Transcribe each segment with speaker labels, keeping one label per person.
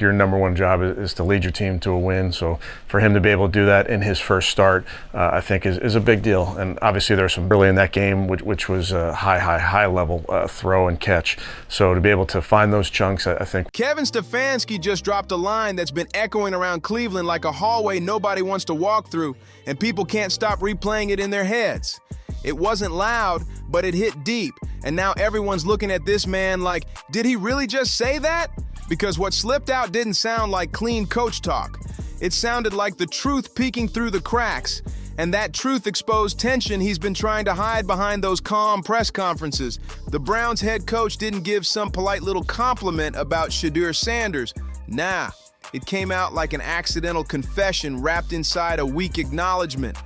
Speaker 1: Your number one job is to lead your team to a win. So for him to be able to do that in his first start, I think is a big deal. And obviously there's some early in that game, which was a high level throw and catch. So to be able to find those chunks, I think.
Speaker 2: Kevin Stefanski just dropped a line that's been echoing around Cleveland like a hallway nobody wants to walk through, and people can't stop replaying it in their heads. It wasn't loud, but it hit deep. And now everyone's looking at this man like, did he really just say that? Because what slipped out didn't sound like clean coach talk. It sounded like the truth peeking through the cracks. And that truth exposed tension he's been trying to hide behind those calm press conferences. The Browns head coach didn't give some polite little compliment about Shedeur Sanders. Nah, it came out like an accidental confession wrapped inside a weak acknowledgement.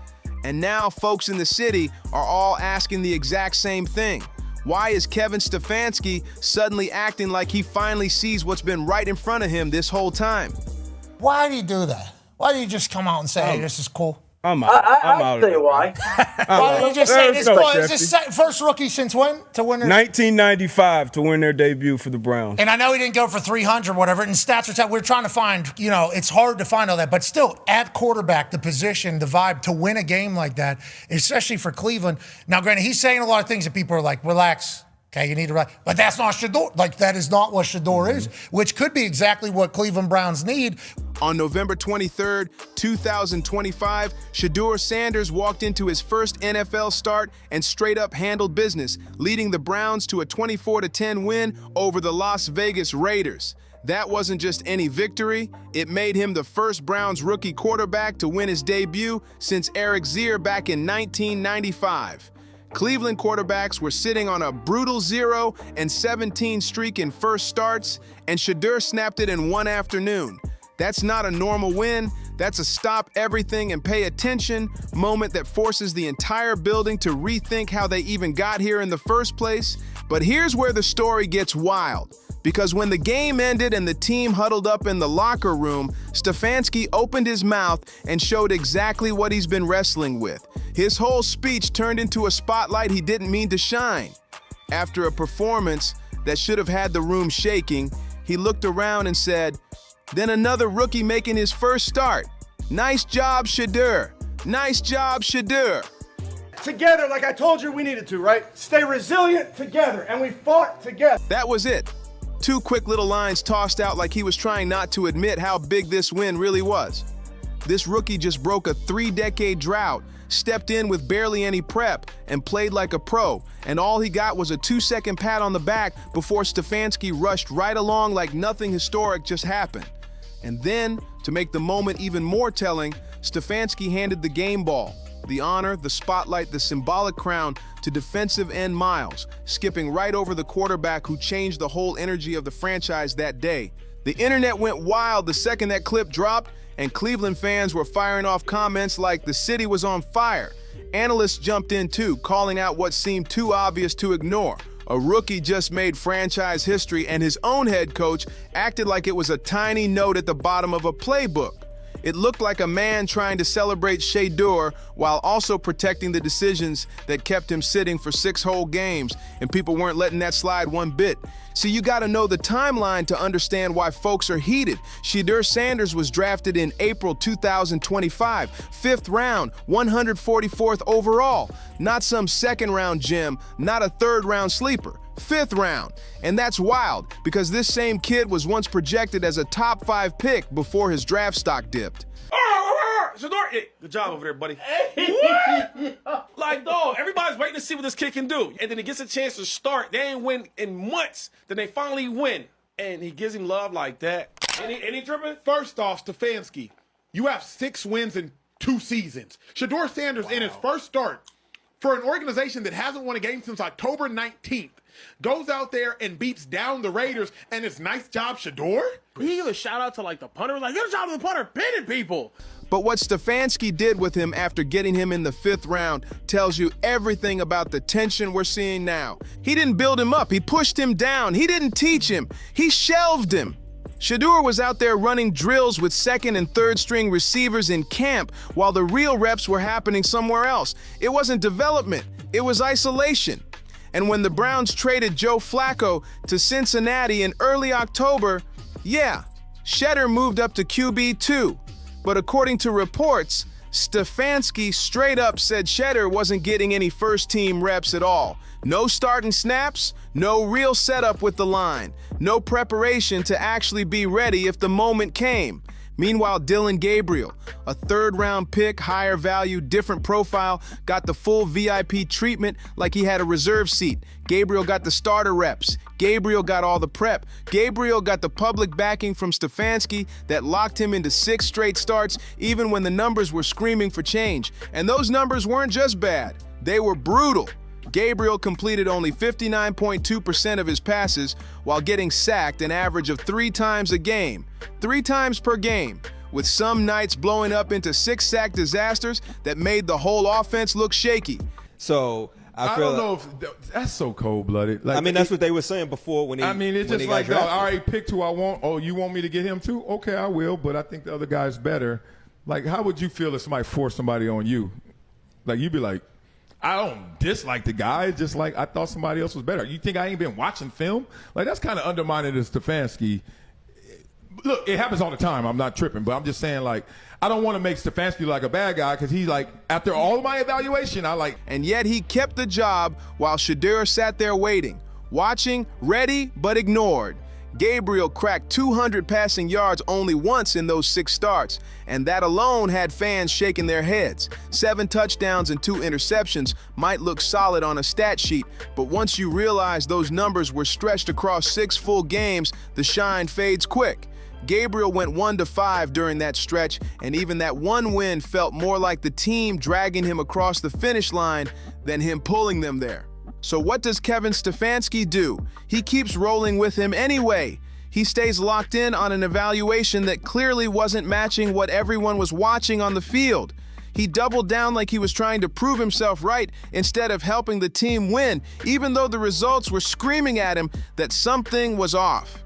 Speaker 2: And now folks in the city are all asking the exact same thing. Why is Kevin Stefanski suddenly acting like he finally sees what's been right in front of him this whole time?
Speaker 3: Why do you do that? Why do you just come out and say, hey, this is cool?
Speaker 4: I'm out.
Speaker 5: I'll tell you why.
Speaker 3: Why don't you just say this is the first rookie since when to win their
Speaker 4: 1995 to win their debut for the Browns.
Speaker 3: And I know he didn't go for 300 or whatever, and stats are we're trying to find, it's hard to find all that, but still, at quarterback, the position, the vibe, to win a game like that, especially for Cleveland. Now, granted, he's saying a lot of things that people are like, relax. Okay, you need to but that's not Shedeur. Like, that is not what Shedeur is, which could be exactly what Cleveland Browns need.
Speaker 2: On November 23rd, 2025, Shedeur Sanders walked into his first NFL start and straight up handled business, leading the Browns to a 24-10 win over the Las Vegas Raiders. That wasn't just any victory, it made him the first Browns rookie quarterback to win his debut since Eric Zier back in 1995. Cleveland quarterbacks were sitting on a brutal 0-17 streak in first starts, and Shedeur snapped it in one afternoon. That's not a normal win, that's a stop everything and pay attention moment that forces the entire building to rethink how they even got here in the first place. But here's where the story gets wild. Because when the game ended and the team huddled up in the locker room, Stefanski opened his mouth and showed exactly what he's been wrestling with. His whole speech turned into a spotlight he didn't mean to shine. After a performance that should have had the room shaking, he looked around and said, "Then another rookie making his first start. Nice job, Shedeur. Nice job, Shedeur."
Speaker 6: Together, like I told you we needed to, right? Stay resilient together, and we fought together.
Speaker 2: That was it. Two quick little lines tossed out like he was trying not to admit how big this win really was. This rookie just broke a 3-decade drought, stepped in with barely any prep, and played like a pro, and all he got was a 2-second pat on the back before Stefanski rushed right along like nothing historic just happened. And then, to make the moment even more telling, Stefanski handed the game ball, the honor, the spotlight, the symbolic crown to defensive end Miles, skipping right over the quarterback who changed the whole energy of the franchise that day. The internet went wild the second that clip dropped, and Cleveland fans were firing off comments like the city was on fire. Analysts jumped in too, calling out what seemed too obvious to ignore. A rookie just made franchise history, and his own head coach acted like it was a tiny note at the bottom of a playbook. It looked like a man trying to celebrate Shedeur while also protecting the decisions that kept him sitting for 6 whole games, and people weren't letting that slide one bit. So you gotta know the timeline to understand why folks are heated. Shedeur Sanders was drafted in April 2025, 5th round, 144th overall. Not some 2nd round gem, not a 3rd round sleeper. 5th round. And that's wild because this same kid was once projected as a top 5 pick before his draft stock dipped.
Speaker 7: Shedeur, hey, good job over there, buddy. Like, dog, everybody's waiting to see what this kid can do. And then he gets a chance to start. They ain't win in months. Then they finally win. And he gives him love like that. Any tripping?
Speaker 6: First off, Stefanski, you have 6 wins in 2 seasons. Shedeur Sanders, in his first start, for an organization that hasn't won a game since October 19th, goes out there and beats down the Raiders, and it's nice job, Shedeur?
Speaker 7: He gave a shout out to like the punter. Like, good job to the punter, pinning people.
Speaker 2: But what Stefanski did with him after getting him in the 5th round tells you everything about the tension we're seeing now. He didn't build him up, he pushed him down, he didn't teach him, he shelved him. Shedeur was out there running drills with 2nd and 3rd string receivers in camp while the real reps were happening somewhere else. It wasn't development, it was isolation. And when the Browns traded Joe Flacco to Cincinnati in early October, yeah, Shedeur moved up to QB too, but according to reports, Stefanski straight up said Shedeur wasn't getting any first-team reps at all. No starting snaps, no real setup with the line, no preparation to actually be ready if the moment came. Meanwhile, Dillon Gabriel, a third-round pick, higher value, different profile, got the full VIP treatment like he had a reserve seat. Gabriel got the starter reps. Gabriel got all the prep. Gabriel got the public backing from Stefanski that locked him into 6 straight starts, even when the numbers were screaming for change. And those numbers weren't just bad, they were brutal. Gabriel completed only 59.2% of his passes while getting sacked an average of 3 times a game, 3 times per game, with some nights blowing up into 6-sack disasters that made the whole offense look shaky.
Speaker 5: So
Speaker 8: I don't know if that's so cold-blooded. Like,
Speaker 5: I mean, that's what they were saying before when he.
Speaker 8: I mean, it's just like, no, all right, picked who I want. Oh, you want me to get him too? Okay, I will, but I think the other guy's better. Like, how would you feel if somebody forced somebody on you? Like, you'd be like, I don't dislike the guy. It's just like I thought somebody else was better. You think I ain't been watching film? Like, that's kind of undermining the Stefanski. Look, it happens all the time. I'm not tripping, but I'm just saying, like, I don't want to make Stefanski like a bad guy because he's like, after all of my evaluation, I like.
Speaker 2: And yet he kept the job while Shedeur sat there waiting, watching, ready, but ignored. Gabriel cracked 200 passing yards only once in those 6 starts, and that alone had fans shaking their heads. 7 touchdowns and 2 interceptions might look solid on a stat sheet, but once you realize those numbers were stretched across 6 full games, the shine fades quick. Gabriel went 1-5 during that stretch, and even that one win felt more like the team dragging him across the finish line than him pulling them there. So what does Kevin Stefanski do? He keeps rolling with him anyway. He stays locked in on an evaluation that clearly wasn't matching what everyone was watching on the field. He doubled down like he was trying to prove himself right instead of helping the team win, even though the results were screaming at him that something was off.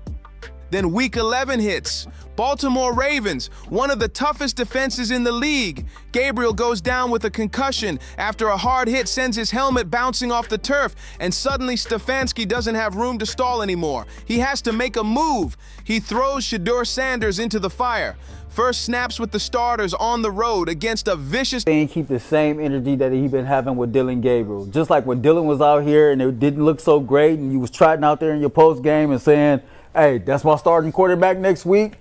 Speaker 2: Then Week 11 hits. Baltimore Ravens, one of the toughest defenses in the league. Gabriel goes down with a concussion after a hard hit sends his helmet bouncing off the turf, and suddenly Stefanski doesn't have room to stall anymore. He has to make a move. He throws Shedeur Sanders into the fire. First snaps with the starters on the road against a vicious.
Speaker 9: And keep the same energy that he been having with Dillon Gabriel. Just like when Dillon was out here and it didn't look so great, and you was trotting out there in your post game and saying, hey, that's my starting quarterback next week.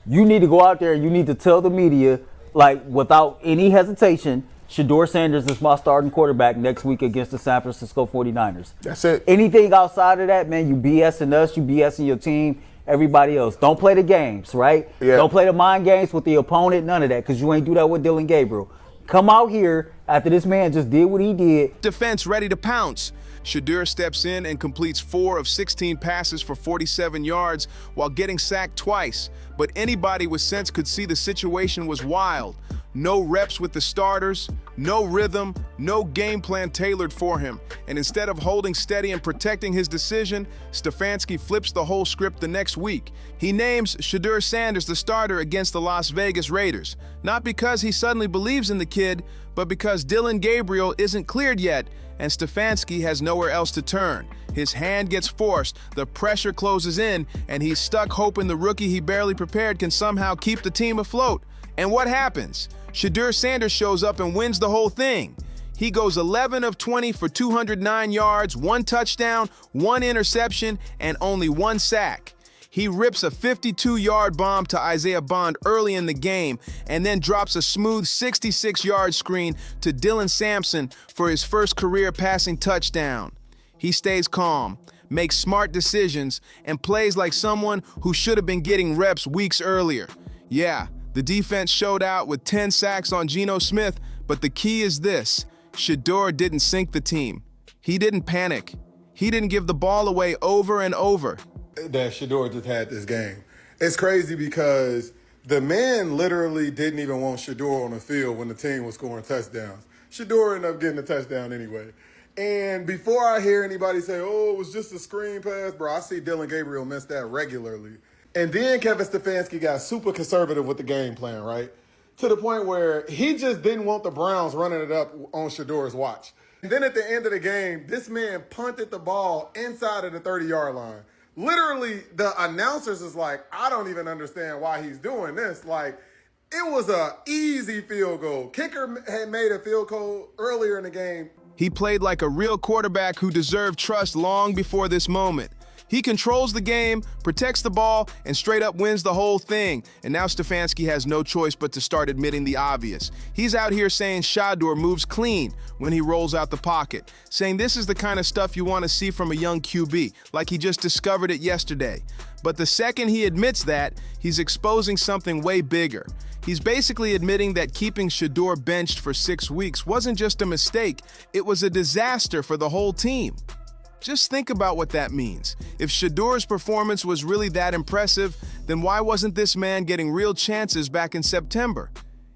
Speaker 9: You need to go out there and you need to tell the media, like, without any hesitation, Shedeur Sanders is my starting quarterback next week against the San Francisco 49ers.
Speaker 8: That's it.
Speaker 9: Anything outside of that, man, you BSing us, you BSing your team, everybody else. Don't play the games, right?
Speaker 8: Yeah.
Speaker 9: Don't play the mind games with the opponent, none of that, because you ain't do that with Dillon Gabriel. Come out here after this man just did what he did.
Speaker 2: Defense ready to pounce. Shedeur steps in and completes 4 of 16 passes for 47 yards while getting sacked twice. But anybody with sense could see the situation was wild. No reps with the starters, no rhythm, no game plan tailored for him. And instead of holding steady and protecting his decision, Stefanski flips the whole script the next week. He names Shedeur Sanders the starter against the Las Vegas Raiders. Not because he suddenly believes in the kid, but because Dillon Gabriel isn't cleared yet, and Stefanski has nowhere else to turn. His hand gets forced, the pressure closes in, and he's stuck hoping the rookie he barely prepared can somehow keep the team afloat. And what happens? Shedeur Sanders shows up and wins the whole thing. He goes 11 of 20 for 209 yards, 1 touchdown, 1 interception, and only 1 sack. He rips a 52-yard bomb to Isaiah Bond early in the game and then drops a smooth 66-yard screen to Dylan Sampson for his first career passing touchdown. He stays calm, makes smart decisions, and plays like someone who should have been getting reps weeks earlier. Yeah, the defense showed out with 10 sacks on Geno Smith, but the key is this: Shedeur didn't sink the team. He didn't panic. He didn't give the ball away over and over.
Speaker 10: That Shedeur just had this game. It's crazy because the man literally didn't even want Shedeur on the field when the team was scoring touchdowns. Shedeur ended up getting a touchdown anyway. And before I hear anybody say, oh, it was just a screen pass, bro, I see Dillon Gabriel miss that regularly. And then Kevin Stefanski got super conservative with the game plan, right? To the point where he just didn't want the Browns running it up on Shedeur's watch. And then at the end of the game, this man punted the ball inside of the 30-yard line. Literally, the announcers is like, I don't even understand why he's doing this. Like, it was a easy field goal. Kicker had made a field goal earlier in the game.
Speaker 2: He played like a real quarterback who deserved trust long before this moment. He controls the game, protects the ball, and straight up wins the whole thing. And now Stefanski has no choice but to start admitting the obvious. He's out here saying Shedeur moves clean when he rolls out the pocket, saying this is the kind of stuff you want to see from a young QB, like he just discovered it yesterday. But the second he admits that, he's exposing something way bigger. He's basically admitting that keeping Shedeur benched for 6 weeks wasn't just a mistake, it was a disaster for the whole team. Just think about what that means. If Shedeur's performance was really that impressive, then why wasn't this man getting real chances back in September?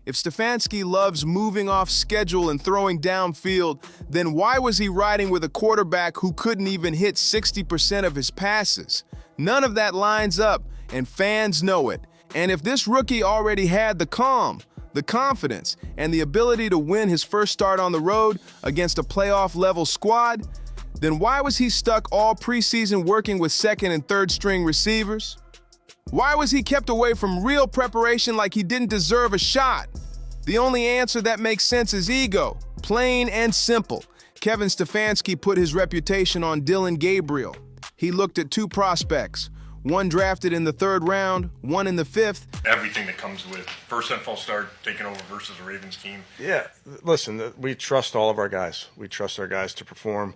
Speaker 2: If Stefanski loves moving off schedule and throwing downfield, then why was he riding with a quarterback who couldn't even hit 60% of his passes? None of that lines up, and fans know it. And if this rookie already had the calm, the confidence, and the ability to win his first start on the road against a playoff-level squad, then why was he stuck all preseason working with second and third string receivers? Why was he kept away from real preparation like he didn't deserve a shot? The only answer that makes sense is ego, plain and simple. Kevin Stefanski put his reputation on Dillon Gabriel. He looked at 2 prospects, one drafted in the 3rd round, one in the 5th.
Speaker 1: Everything that comes with first NFL start, taking over versus a Ravens team.
Speaker 11: Yeah, listen, we trust all of our guys. We trust our guys to perform.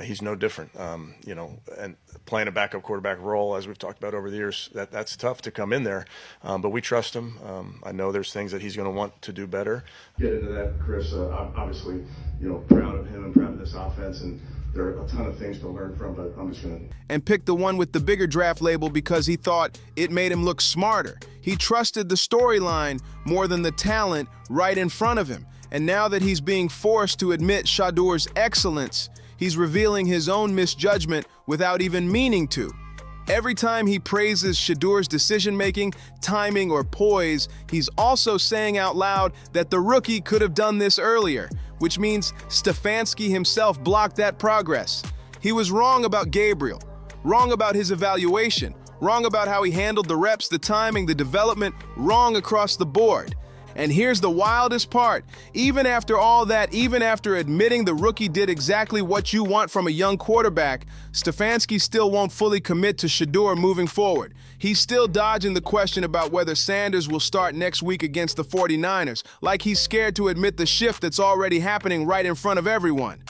Speaker 11: He's no different, and playing a backup quarterback role, as we've talked about over the years, that's tough to come in there, but we trust him. I know there's things that he's going to want to do better.
Speaker 12: Get into that, Chris. I'm obviously, proud of him and proud of this offense, and there are a ton of things to learn from, but I'm just going to...
Speaker 2: And picked the one with the bigger draft label because he thought it made him look smarter. He trusted the storyline more than the talent right in front of him. And now that he's being forced to admit Shedeur's excellence, he's revealing his own misjudgment without even meaning to. Every time he praises Shedeur's decision-making, timing, or poise, he's also saying out loud that the rookie could have done this earlier, which means Stefanski himself blocked that progress. He was wrong about Gabriel, wrong about his evaluation, wrong about how he handled the reps, the timing, the development, wrong across the board. And here's the wildest part. Even after all that, even after admitting the rookie did exactly what you want from a young quarterback, Stefanski still won't fully commit to Shedeur moving forward. He's still dodging the question about whether Sanders will start next week against the 49ers, like he's scared to admit the shift that's already happening right in front of everyone.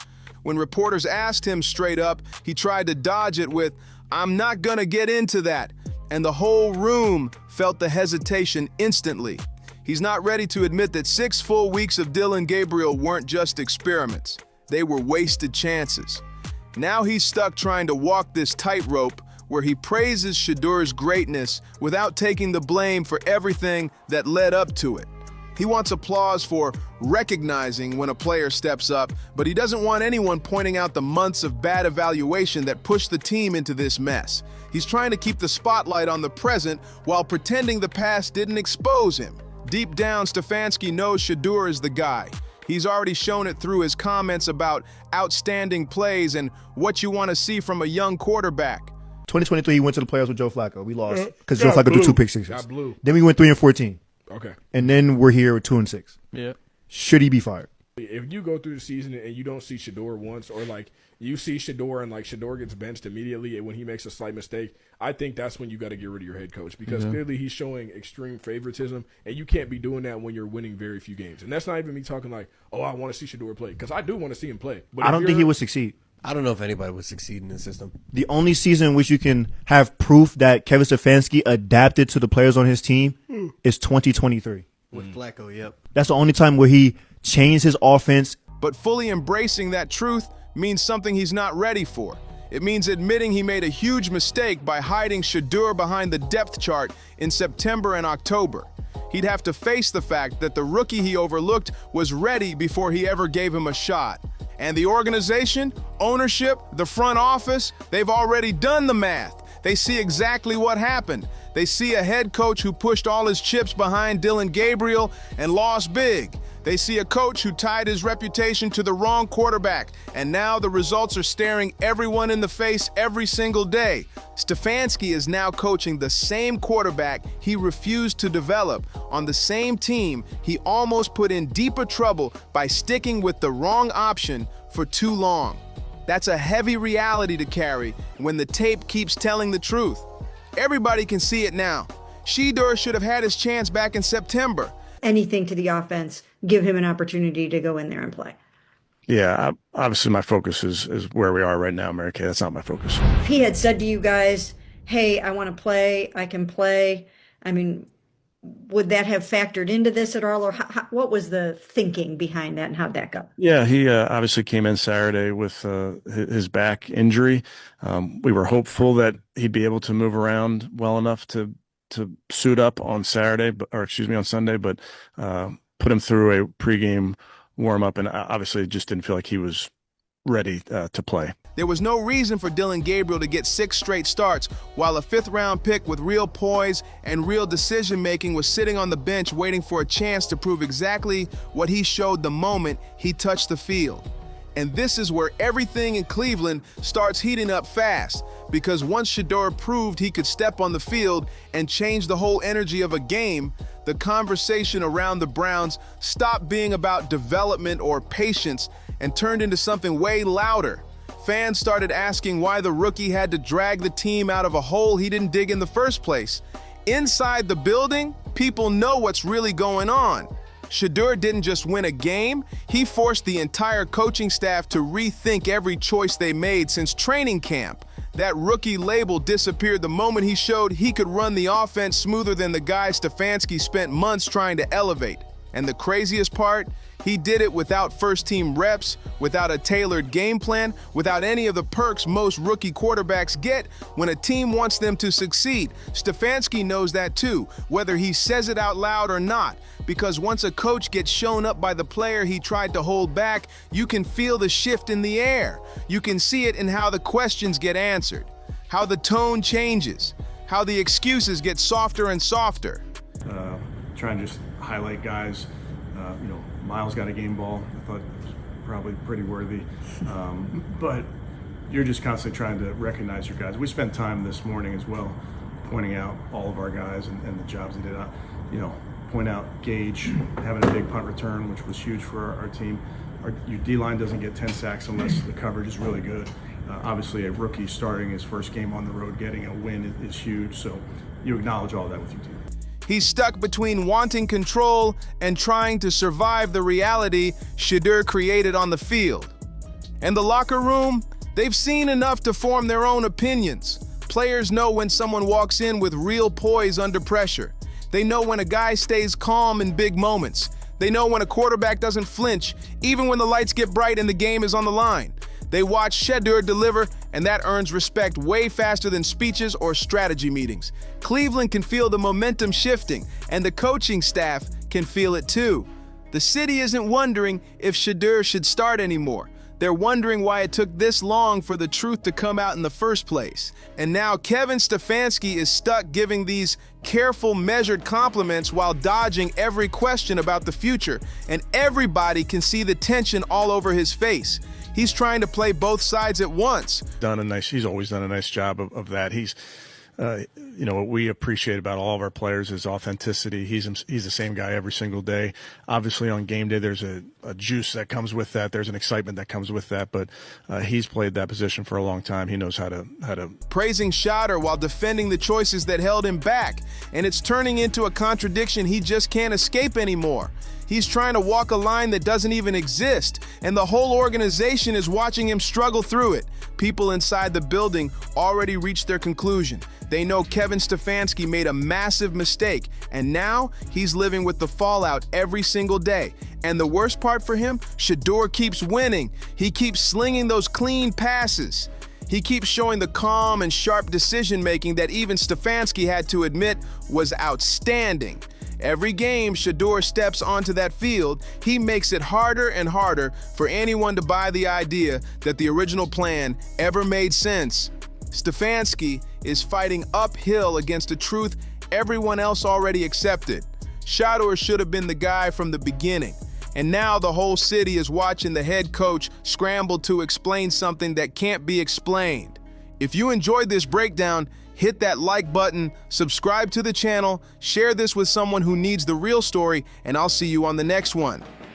Speaker 2: When reporters asked him straight up, he tried to dodge it with, "I'm not gonna get into that." And the whole room felt the hesitation instantly. He's not ready to admit that 6 full weeks of Dillon Gabriel weren't just experiments. They were wasted chances. Now he's stuck trying to walk this tightrope where he praises Shedeur's greatness without taking the blame for everything that led up to it. He wants applause for recognizing when a player steps up, but he doesn't want anyone pointing out the months of bad evaluation that pushed the team into this mess. He's trying to keep the spotlight on the present while pretending the past didn't expose him. Deep down, Stefanski knows Shedeur is the guy. He's already shown it through his comments about outstanding plays and what you want to see from a young quarterback.
Speaker 13: 2023, he went to the playoffs with Joe Flacco. We lost because Joe Flacco threw 2 pick sixes.
Speaker 4: Got blue.
Speaker 13: Then we went 3-14.
Speaker 4: Okay.
Speaker 13: And then we're here with 2-6.
Speaker 4: Yeah.
Speaker 13: Should he be fired?
Speaker 4: If you go through the season and you don't see Shedeur once, or like you see Shedeur and like Shedeur gets benched immediately when he makes a slight mistake, I think that's when you got to get rid of your head coach, because clearly he's showing extreme favoritism, and you can't be doing that when you're winning very few games. And that's not even me talking like, oh, I want to see Shedeur play, because I do want to see him play. But
Speaker 13: I don't think he would succeed.
Speaker 5: I don't know if anybody would succeed in the system.
Speaker 13: The only season in which you can have proof that Kevin Stefanski adapted to the players on his team is 2023.
Speaker 5: With Flacco, yep.
Speaker 13: That's the only time where he changed his offense.
Speaker 2: But fully embracing that truth means something he's not ready for. It means admitting he made a huge mistake by hiding Shedeur behind the depth chart in September and October. He'd have to face the fact that the rookie he overlooked was ready before he ever gave him a shot. And the organization, ownership, the front office, they've already done the math. They see exactly what happened. They see a head coach who pushed all his chips behind Dillon Gabriel and lost big. They see a coach who tied his reputation to the wrong quarterback, and now the results are staring everyone in the face every single day. Stefanski is now coaching the same quarterback he refused to develop on the same team he almost put in deeper trouble by sticking with the wrong option for too long. That's a heavy reality to carry when the tape keeps telling the truth. Everybody can see it now. Shedeur should have had his chance back in September.
Speaker 14: Anything to the offense, give him an opportunity to go in there and play.
Speaker 11: Yeah, obviously my focus is where we are right now, Mary Kay. That's not my focus.
Speaker 14: If he had said to you guys, hey, I want to play, I can play, I mean, would that have factored into this at all? Or what was the thinking behind that and how'd that go?
Speaker 11: Yeah, he obviously came in Saturday with his back injury. We were hopeful that he'd be able to move around well enough to suit up on Sunday, but put him through a pregame warm-up, and obviously just didn't feel like he was ready to play.
Speaker 2: There was no reason for Dillon Gabriel to get 6 straight starts while a 5th-round pick with real poise and real decision-making was sitting on the bench waiting for a chance to prove exactly what he showed the moment he touched the field. And this is where everything in Cleveland starts heating up fast, because once Shedeur proved he could step on the field and change the whole energy of a game, the conversation around the Browns stopped being about development or patience and turned into something way louder. Fans started asking why the rookie had to drag the team out of a hole he didn't dig in the first place. Inside the building, people know what's really going on. Shedeur didn't just win a game, he forced the entire coaching staff to rethink every choice they made since training camp. That rookie label disappeared the moment he showed he could run the offense smoother than the guy Stefanski spent months trying to elevate. And the craziest part, he did it without first-team reps, without a tailored game plan, without any of the perks most rookie quarterbacks get when a team wants them to succeed. Stefanski knows that too, whether he says it out loud or not, because once a coach gets shown up by the player he tried to hold back, you can feel the shift in the air. You can see it in how the questions get answered, how the tone changes, how the excuses get softer and softer.
Speaker 1: Try and just highlight guys. Miles got a game ball. I thought it was probably pretty worthy. But you're just constantly trying to recognize your guys. We spent time this morning as well pointing out all of our guys and the jobs they did. Point out Gage having a big punt return, which was huge for our team. Your D-line doesn't get 10 sacks unless the coverage is really good. Obviously, a rookie starting his first game on the road, getting a win is huge. So you acknowledge all that with your team.
Speaker 2: He's stuck between wanting control and trying to survive the reality Shedeur created on the field. And the locker room, they've seen enough to form their own opinions. Players know when someone walks in with real poise under pressure. They know when a guy stays calm in big moments. They know when a quarterback doesn't flinch, even when the lights get bright and the game is on the line. They watch Shedeur deliver, and that earns respect way faster than speeches or strategy meetings. Cleveland can feel the momentum shifting, and the coaching staff can feel it too. The city isn't wondering if Shedeur should start anymore. They're wondering why it took this long for the truth to come out in the first place. And now Kevin Stefanski is stuck giving these careful, measured compliments while dodging every question about the future, and everybody can see the tension all over his face. He's trying to play both sides at once.
Speaker 11: He's always done a nice job of that. He's, what we appreciate about all of our players is authenticity. He's the same guy every single day. Obviously, on game day, there's a juice that comes with that. There's an excitement that comes with that. But he's played that position for a long time. He knows how to.
Speaker 2: Praising Shedeur while defending the choices that held him back, and it's turning into a contradiction he just can't escape anymore. He's trying to walk a line that doesn't even exist, and the whole organization is watching him struggle through it. People inside the building already reached their conclusion. They know Kevin Stefanski made a massive mistake, and now he's living with the fallout every single day. And the worst part for him, Shedeur keeps winning. He keeps slinging those clean passes. He keeps showing the calm and sharp decision-making that even Stefanski had to admit was outstanding. Every game Shedeur steps onto that field, he makes it harder and harder for anyone to buy the idea that the original plan ever made sense. Stefanski is fighting uphill against a truth everyone else already accepted. Shedeur should have been the guy from the beginning. And now the whole city is watching the head coach scramble to explain something that can't be explained. If you enjoyed this breakdown, hit that like button, subscribe to the channel, share this with someone who needs the real story, and I'll see you on the next one.